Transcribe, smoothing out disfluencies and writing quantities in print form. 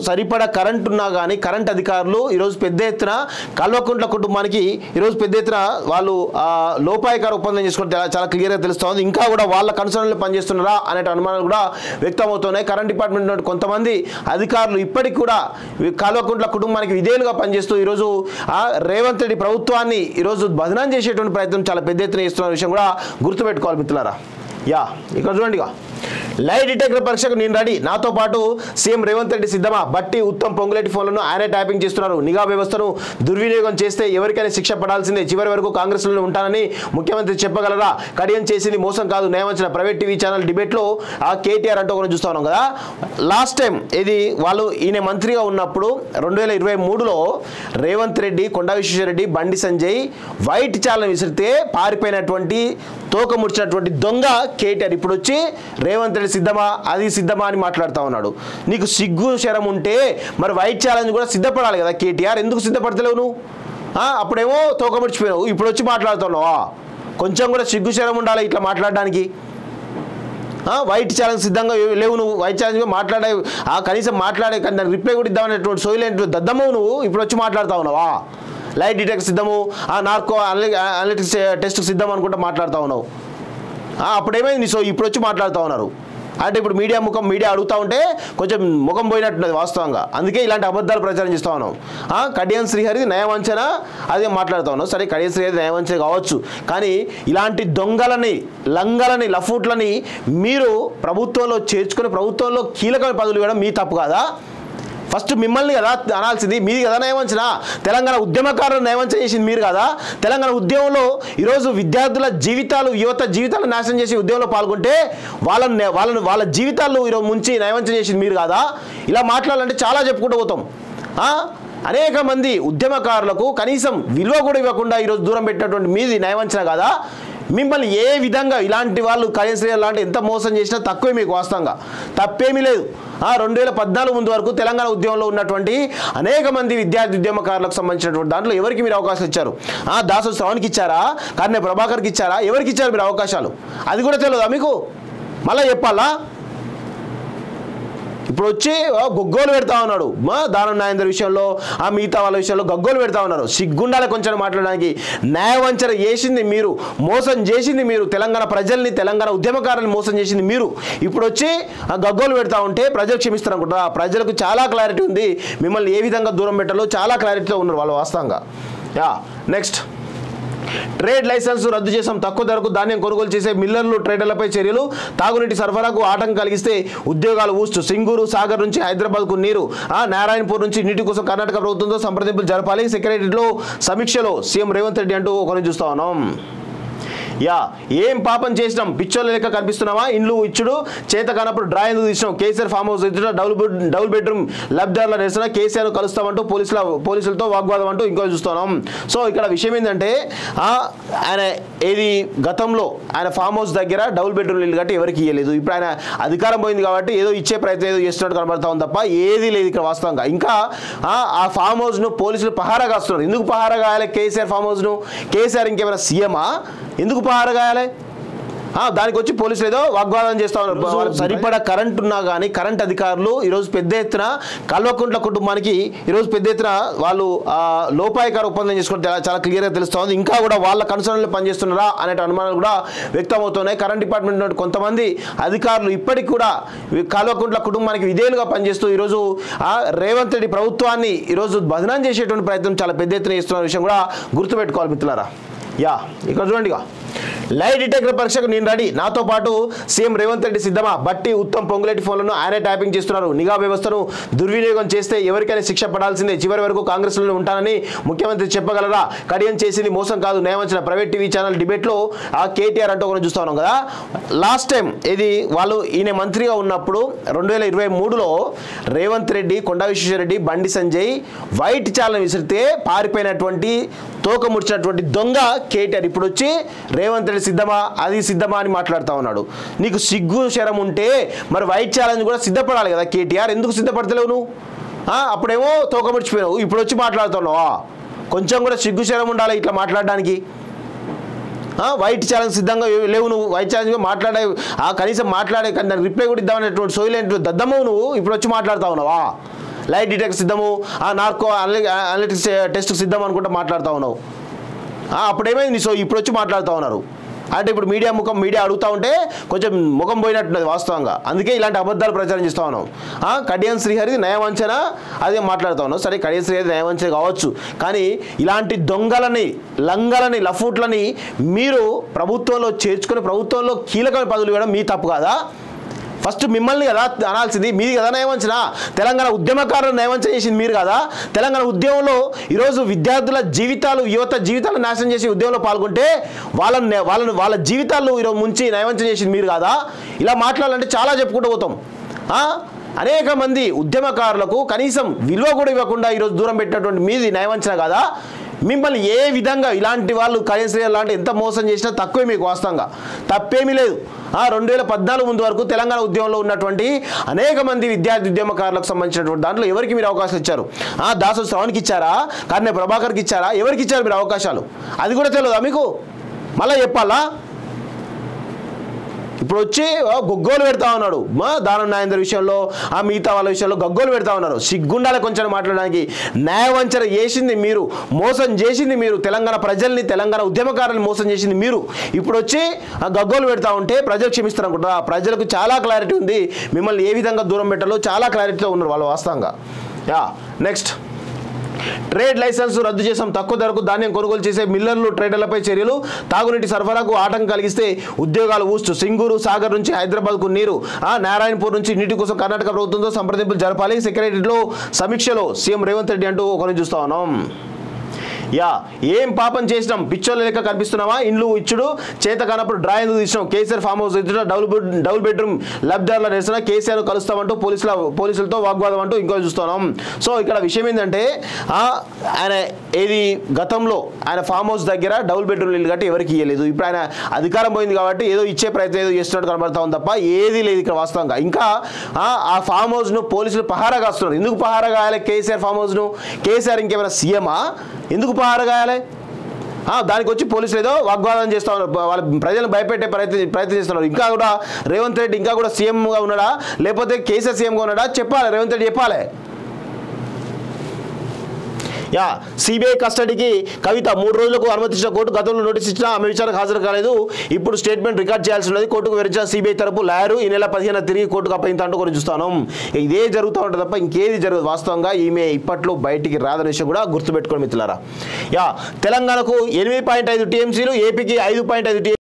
సరిపడా కరెంట్ ఉన్నా కానీ కరెంట్ అధికారులు ఈరోజు పెద్ద ఎత్తున కల్వకుంట్ల కుటుంబానికి ఈరోజు పెద్ద ఎత్తున వాళ్ళు లోపాయకార ఒప్పందం చేసుకుంటే చాలా క్లియర్గా తెలుస్తుంది. ఇంకా కూడా వాళ్ళ కన్సర్న్లో పనిచేస్తున్నారా అనే అనుమానాలు కూడా వ్యక్తమవుతున్నాయి. కరెంట్ డిపార్ట్మెంట్ కొంతమంది అధికారులు ఇప్పటికి కూడా కల్వకుంట్ల కుటుంబానికి విధేయులుగా పనిచేస్తూ ఈరోజు రేవంత్ రెడ్డి ప్రభుత్వాన్ని ఈరోజు బదనాం చేసేటువంటి ప్రయత్నం చాలా పెద్ద ఎత్తున చేస్తున్న విషయం కూడా గుర్తుపెట్టుకోవాలి మిత్రులారా. ఇక్కడ చూడండి, లై డిటెక్టర్ పరీక్షకు నేను రెడీ, నాతో పాటు సీఎం రేవంత్ రెడ్డి సిద్ధమా, బట్టి ఉత్తమ్ పొంగులేటి ఫోన్లను ఆయనే ట్యాపింగ్ చేస్తున్నారు, నిఘా వ్యవస్థను దుర్వినియోగం చేస్తే ఎవరికైనా శిక్ష పడాల్సిందే, చివరి వరకు కాంగ్రెస్లో ఉంటానని ముఖ్యమంత్రి చెప్పగలరా, కడియం చేసింది మోసం కాదు న్యాయవంచన, ప్రైవేట్ టీవీ ఛానల్ డిబేట్లో కేటీఆర్ అంటూ ఒకరు చూస్తా ఉన్నాం కదా. లాస్ట్ టైం ఇది వాళ్ళు ఈయన మంత్రిగా ఉన్నప్పుడు 2023లో రేవంత్ రెడ్డి, కొండా విశ్వేశ్వరరెడ్డి, బండి సంజయ్ వైట్ ఛానల్ విసిరితే పారిపోయినటువంటి తోక ముడిచినటువంటి దొంగ కేటీఆర్ ఇప్పుడు వచ్చి రేవంత్ రెడ్డి సిద్ధమా, అది సిద్ధమా అని మాట్లాడుతూ ఉన్నాడు. నీకు సిగ్గు శరం ఉంటే మరి వైట్ ఛాలెంజ్ కూడా సిద్ధపడాలి కదా కేటీఆర్, ఎందుకు సిద్ధపడతలేవు నువ్వు? అప్పుడేమో తోక ముడిచిపోయావు, ఇప్పుడు వచ్చి మాట్లాడుతున్నావా? కొంచెం కూడా సిగ్గు శరం ఉండాలి ఇట్లా మాట్లాడడానికి. వైట్ ఛాలెంజ్ సిద్ధంగా లేవు నువ్వు, వైట్ ఛాలెంజ్ మాట్లాడే కనీసం మాట్లాడే దానికి రిప్లై కూడా ఇద్దామనేటువంటి సోయిలేంటి దద్దమ్మవు నువ్వు, ఇప్పుడు వచ్చి మాట్లాడుతూ ఉన్నావా? లైట్ డిటెక్ట్ సిద్ధము, నార్కో అనలిటిక్స్ టెస్ట్ సిద్ధం అనుకుంటా మాట్లాడుతూ ఉన్నావు. అప్పుడేమైంది? సో ఇప్పుడు వచ్చి మాట్లాడుతూ ఉన్నారు అంటే ఇప్పుడు మీడియా అడుగుతూ ఉంటే కొంచెం ముఖం పోయినట్టున్నది వాస్తవంగా, అందుకే ఇలాంటి అబద్ధాలు ప్రచారం చేస్తూ ఉన్నాం. కడియం శ్రీహరి నయవంచన అదే మాట్లాడుతూ ఉన్నాం. సరే కడియం శ్రీహరి నయవంచన కావచ్చు, కానీ ఇలాంటి దొంగలని, లంగలని, లఫూట్లని మీరు ప్రభుత్వంలో చేర్చుకొని ప్రభుత్వంలో కీలకమైన పదవులు ఇవ్వడం మీ తప్పు కాదా? ఫస్ట్ మిమ్మల్ని కదా అనాల్సింది, మీది కదా నయవంచన. తెలంగాణ ఉద్యమకారులు నయవంచన చేసింది మీరు కదా. తెలంగాణ ఉద్యమంలో ఈరోజు విద్యార్థుల జీవితాలు, యువత జీవితాలు నాశనం చేసి ఉద్యమంలో పాల్గొంటే వాళ్ళ జీవితాలు ఈరోజు ముంచి నయవంచన చేసింది మీరు కదా. ఇలా మాట్లాడాలంటే చాలా చెప్పుకుంటూ పోతాం. అనేక మంది ఉద్యమకారులకు కనీసం విలువ కూడా ఇవ్వకుండా ఈరోజు దూరం పెట్టినటువంటి మీది నయవంచన కదా. మిమ్మల్ని ఏ విధంగా ఇలాంటి వాళ్ళు కడియం శ్రీహరి లాంటి ఎంత మోసం చేసినా తక్కువే, మీకు వాస్తవంగా తప్పేమీ లేదు. 2014 ముందు వరకు తెలంగాణ ఉద్యమంలో ఉన్నటువంటి అనేక మంది విద్యార్థి ఉద్యమకారులకు సంబంధించినటువంటి దాంట్లో ఎవరికి మీరు అవకాశం ఇచ్చారు? దాసు శ్రవణ్కి ఇచ్చారా, కర్ణె ప్రభాకర్కి ఇచ్చారా, ఎవరికి ఇచ్చారు మీరు అవకాశాలు? అది కూడా తెలియదా మీకు? మళ్ళీ చెప్పాలా? ఇప్పుడు వచ్చి గొగ్గోలు పెడతా ఉన్నాడు దానం నాగేందర్ విషయంలో, మిగతా వాళ్ళ విషయంలో గగ్గోలు పెడతా ఉన్నారు. సిగ్గుండాలి కొంచెం మాట్లాడడానికి. న్యాయవంచన చేసింది మీరు, మోసం చేసింది మీరు, తెలంగాణ ప్రజల్ని, తెలంగాణ ఉద్యమకారులను మోసం చేసింది మీరు. ఇప్పుడు వచ్చి గగ్గోలు పెడతా ఉంటే ప్రజలు క్షమిస్తారు అనుకుంటా? ప్రజలకు చాలా క్లారిటీ ఉంది, మిమ్మల్ని ఏ విధంగా దూరం పెట్టాలో చాలా క్లారిటీతో ఉన్నారు వాళ్ళు వాస్తవంగా. నెక్స్ట్, ట్రేడ్ లైసెన్స్ రద్దు చేసాం, తక్కువ ధరకు ధాన్యం కొనుగోలు చేసే మిల్లర్లు, ట్రేడర్లపై చర్యలు, తాగునీటి సరఫరాకు ఆటంకం కలిగిస్తే ఉద్యోగాలు ఊస్ట్, సింగూరు, సాగర్ నుంచి హైదరాబాద్కు నీరు, నారాయణపూర్ నుంచి నీటి కోసం కర్ణాటక ప్రభుత్వంతో సంప్రదింపులు జరపాలి, సెక్రటరీలో సమీక్షలో సీఎం రేవంత్ రెడ్డి అంటూ ఒకరిని చూస్తా ఉన్నాం. ఏం పాపం చేసినాం, పిచ్చోళ్ళ లెక్క కనిపిస్తున్నామా, ఇండ్లు ఇచ్చుడు చేత కానప్పుడు డ్రా ఎందుకు తీసినాం, కేసీఆర్ ఫామ్ హౌస్ ఇచ్చిన డబుల్ బెడ్రూమ్ లబ్ధిదారుల నిరసన, కేసీఆర్ కలుస్తామంటూ పోలీసులతో వాగ్వాదం అంటూ ఇంకో చూస్తున్నాం. సో ఇక్కడ విషయం ఏంటంటే ఆయన ఏది గతంలో ఆయన ఫామ్ హౌస్ దగ్గర డబుల్ బెడ్రూమ్ ఇల్లు కట్టి ఎవరికి ఇవ్వలేదు. ఇప్పుడు ఆయన అధికారం పోయింది కాబట్టి ఏదో ఇచ్చే ప్రయత్నం ఏదో చేస్తున్నట్టు కనబడతా ఉంది తప్ప ఏదీ లేదు ఇక్కడ వాస్తవంగా. ఇంకా ఆ ఫామ్ హౌస్ను పోలీసులు పహారా కాస్తున్నారు. ఎందుకు పహారా కాయాలి కేసీఆర్ ఫామ్ హౌస్ను? కేసీఆర్ ఇంకేమైనా సీఎమా? ఎందుకు పహారా కాయాలి? దానికి వచ్చి పోలీసులు ఏదో వాగ్వాదం చేస్తా ఉన్నారు. సరిపడా కరెంట్ ఉన్నా కానీ కరెంట్ అధికారులు ఈరోజు పెద్ద ఎత్తున కల్వకుంట్ల కుటుంబానికి ఈరోజు పెద్ద ఎత్తున వాళ్ళు లోపాయకార ఒప్పందం చేసుకుంటే చాలా క్లియర్గా తెలుస్తుంది. ఇంకా కూడా వాళ్ళ కన్సర్న్లో పనిచేస్తున్నారా అనే అనుమానాలు కూడా వ్యక్తమవుతున్నాయి. కరెంట్ డిపార్ట్మెంట్ కొంతమంది అధికారులు ఇప్పటికి కూడా కల్వకుంట్ల కుటుంబానికి విధేయులుగా పనిచేస్తూ ఈరోజు రేవంత్ రెడ్డి ప్రభుత్వాన్ని ఈరోజు బదనాం చేసేటువంటి ప్రయత్నం చాలా పెద్ద ఎత్తున చేస్తున్న విషయం కూడా గుర్తుపెట్టుకోవాలి మిత్రులారా. ఇక్కడ చూడండి, లై డిటెక్టర్ పరీక్షకు నేను రెడీ, నాతో పాటు సీఎం రేవంత్ రెడ్డి సిద్ధమా, బట్టి ఉత్తమ్ పొంగులేటి ఫోన్లను ఆయనే ట్యాపింగ్ చేస్తున్నారు, నిఘా వ్యవస్థను దుర్వినియోగం చేస్తే ఎవరికైనా శిక్ష పడాల్సిందే, చివరి వరకు కాంగ్రెస్లో ఉంటానని ముఖ్యమంత్రి చెప్పగలరా, కడియం చేసింది మోసం కాదు న్యాయవంచన, ప్రైవేట్ టీవీ ఛానల్ డిబేట్లో కేటీఆర్ అంటూ ఒకరు చూస్తా ఉన్నాం కదా. లాస్ట్ టైం ఇది వాళ్ళు ఈయన మంత్రిగా ఉన్నప్పుడు 2023లో రేవంత్ రెడ్డి, కొండా విశ్వేశ్వరరెడ్డి, బండి సంజయ్ వైట్ ఛానల్ విసిరితే పారిపోయినటువంటి తోక ముడిచినటువంటి దొంగ కేటీఆర్ ఇప్పుడు వచ్చి రేవంత్ రెడ్డి సిద్ధమా, అది సిద్ధమా అని మాట్లాడుతూ ఉన్నాడు. నీకు సిగ్గు శరం ఉంటే మరి వైట్ ఛాలెంజ్ కూడా సిద్ధపడాలి కదా కేటీఆర్, ఎందుకు సిద్ధపడతలేవు నువ్వు? అప్పుడేమో తోక ముడిచిపోయావు, ఇప్పుడు వచ్చి మాట్లాడుతున్నావా? కొంచెం కూడా సిగ్గు శరం ఉండాలి ఇట్లా మాట్లాడడానికి. వైట్ ఛాలెంజ్ సిద్ధంగా లేవు నువ్వు, వైట్ ఛాలెంజ్ మాట్లాడే కనీసం మాట్లాడే దానికి రిప్లై కూడా ఇద్దామనేటువంటి సోయిలేంటి దద్దమ్మవు నువ్వు, ఇప్పుడు వచ్చి మాట్లాడుతూ ఉన్నావా? లైట్ డిటెక్ట్ సిద్ధము, నార్కో అనలిటిక్స్ టెస్ట్ సిద్ధం అనుకుంటా మాట్లాడుతూ ఉన్నావు. అప్పుడేమైంది? సో ఇప్పుడు వచ్చి మాట్లాడుతూ ఉన్నారు అంటే ఇప్పుడు మీడియా అడుగుతూ ఉంటే కొంచెం ముఖం పోయినట్టున్నది వాస్తవంగా. అందుకే ఇలాంటి అబద్ధాలు ప్రచారం చేస్తూ ఉన్నాం. కడియం శ్రీహరి నయవంచన అదే మాట్లాడుతూ ఉన్నాం. సరే, కడియం శ్రీహరి నయవంచన కావచ్చు, కానీ ఇలాంటి దొంగలని, లంగలని, లఫూట్లని మీరు ప్రభుత్వంలో చేర్చుకొని ప్రభుత్వంలో కీలకమైన పదవులు ఇవ్వడం మీ తప్పు కాదా? ఫస్ట్ మిమ్మల్ని కదా అనాల్సింది, మీది కదా నయవంచన. తెలంగాణ ఉద్యమకారులను నయవంచన చేసింది మీరు కదా. తెలంగాణ ఉద్యమంలో ఈరోజు విద్యార్థుల జీవితాలు, యువత జీవితాలు నాశనం చేసి ఉద్యమంలో పాల్గొంటే వాళ్ళ జీవితాలు ఈరోజు ముంచి నయవంచన చేసింది మీరు కదా. ఇలా మాట్లాడాలంటే చాలా చెప్పుకుంటూ పోతాం. అనేక మంది ఉద్యమకారులకు కనీసం విలువ కూడా ఇవ్వకుండా ఈరోజు దూరం పెట్టినటువంటి మీది నయవంచన కదా. మిమ్మల్ని ఏ విధంగా ఇలాంటి వాళ్ళు కనీసం లాంటి ఎంత మోసం చేసినా తక్కువే, మీకు వాస్తవంగా తప్పేమీ లేదు. 2014 ముందు వరకు తెలంగాణ ఉద్యమంలో ఉన్నటువంటి అనేక మంది విద్యార్థి ఉద్యమకారులకు సంబంధించినటువంటి దాంట్లో ఎవరికి మీరు అవకాశం ఇచ్చారు? దాసోజు శ్రవణ్కి ఇచ్చారా? కర్నె ప్రభాకర్కి ఇచ్చారా? ఎవరికి ఇచ్చారు మీరు అవకాశాలు? అది కూడా తెలియదా మీకు? మళ్ళీ చెప్పాలా? ఇప్పుడు వచ్చి గొగ్గోలు పెడతా ఉన్నాడు దానం నాగేందర్ విషయంలో, మిగతా వాళ్ళ విషయంలో గగ్గోలు పెడతా ఉన్నారు. సిగ్గుండాలి కొంచెం మాట్లాడడానికి. న్యాయవంచన చేసింది మీరు, మోసం చేసింది మీరు, తెలంగాణ ప్రజల్ని, తెలంగాణ ఉద్యమకారులను మోసం చేసింది మీరు. ఇప్పుడు వచ్చి గగ్గోలు పెడతా ఉంటే ప్రజలు క్షమిస్తారు అనుకుంటారా? ప్రజలకు చాలా క్లారిటీ ఉంది, మిమ్మల్ని ఏ విధంగా దూరం పెట్టాలో చాలా క్లారిటీతో ఉన్నారు వాళ్ళు వాస్తవంగా. నెక్స్ట్, ట్రేడ్ లైసెన్స్ రద్దు చేసాం, తక్కువ ధరకు ధాన్యం కొనుగోలు చేసే మిల్లర్లు, ట్రేడర్లపై చర్యలు, తాగునీటి సరఫరాకు ఆటంకం కలిగిస్తే ఉద్యోగాలు ఊస్ట్, సింగూరు, సాగర్ నుంచి హైదరాబాద్కు నీరు, నారాయణపూర్ నుంచి నీటి కోసం కర్ణాటక ప్రభుత్వంతో సంప్రదింపులు జరపాలి, సెక్రటరీలో సమీక్షలో సీఎం రేవంత్ రెడ్డి అంటూ ఒకరిని చూస్తా ఉన్నాం. ఏం పాపం చేసినాం, పిచ్చోళ్ళ లెక్క కనిపిస్తున్నామా? ఇండ్లు ఇచ్చుడు చేత కానప్పుడు డ్రా ఎందుకు తీసినాం? కేసీఆర్ ఫామ్ హౌస్ ఇచ్చుడు, డబుల్ బెడ్రూమ్ లబ్ధిదారుల నిరసన, కేసీఆర్ కలుస్తామంటూ పోలీసులతో వాగ్వాదం అంటూ ఇంకో చూస్తున్నాం. సో ఇక్కడ విషయం ఏంటంటే ఆయన ఏది గతంలో ఆయన ఫామ్ హౌస్ దగ్గర డబుల్ బెడ్రూమ్ ఇల్లు కట్టి ఎవరికి ఇవ్వలేదు. ఇప్పుడు ఆయన అధికారం పోయింది కాబట్టి ఏదో ఇచ్చే ప్రయత్నం ఏదో చేస్తున్నట్టు కనబడతా ఉంది తప్ప ఏది లేదు ఇక్కడ వాస్తవంగా. ఇంకా ఆ ఫామ్ హౌస్ను పోలీసులు పహారా కాస్తున్నారు. ఎందుకు పహారా కాయాలి కేసీఆర్ ఫామ్ హౌస్ను? కేసీఆర్ ఇంకేమైనా సీఎమా? ఎందుకు పహారా కాయాలి? దానికి వచ్చి పోలీసులు ఏదో వాగ్వాదం చేస్తూ ఉన్నారు, వాళ్ళ ప్రజలను భయపెట్టే ప్రయత్నం చేస్తున్నారు. ఇంకా కూడా రేవంత్ రెడ్డి ఇంకా కూడా సీఎంగా ఉన్నాడా లేకపోతే కేసీఆర్ సీఎంగా ఉన్నాడా చెప్పాలి, రేవంత్ రెడ్డి చెప్పాలి. సిబిఐ కస్టడీకి కవిత 3 రోజులకు అనుమతించిన కోర్టు గతంలో నోటీస్ ఇచ్చినా ఆమె విచారణకు హాజరు కాలేదు. ఇప్పుడు స్టేట్మెంట్ రికార్డ్ చేయాల్సి ఉన్నది. కోర్టుకు వివరించిన సిబిఐ తరపు లాయరు ఈ నెల 15న తిరిగి కోర్టుకు అప్పగించాలంటూ కూడా చూస్తాను. ఇదే జరుగుతూ ఉంటుంది తప్ప ఇంకేది జరగదు వాస్తవంగా. ఈమె ఇప్పట్లో బయటికి రాదనే విషయం కూడా గుర్తుపెట్టుకోండి మిత్రులారా. తెలంగాణకు 8.5 టీఎంసీలు, ఏపీకి 5.5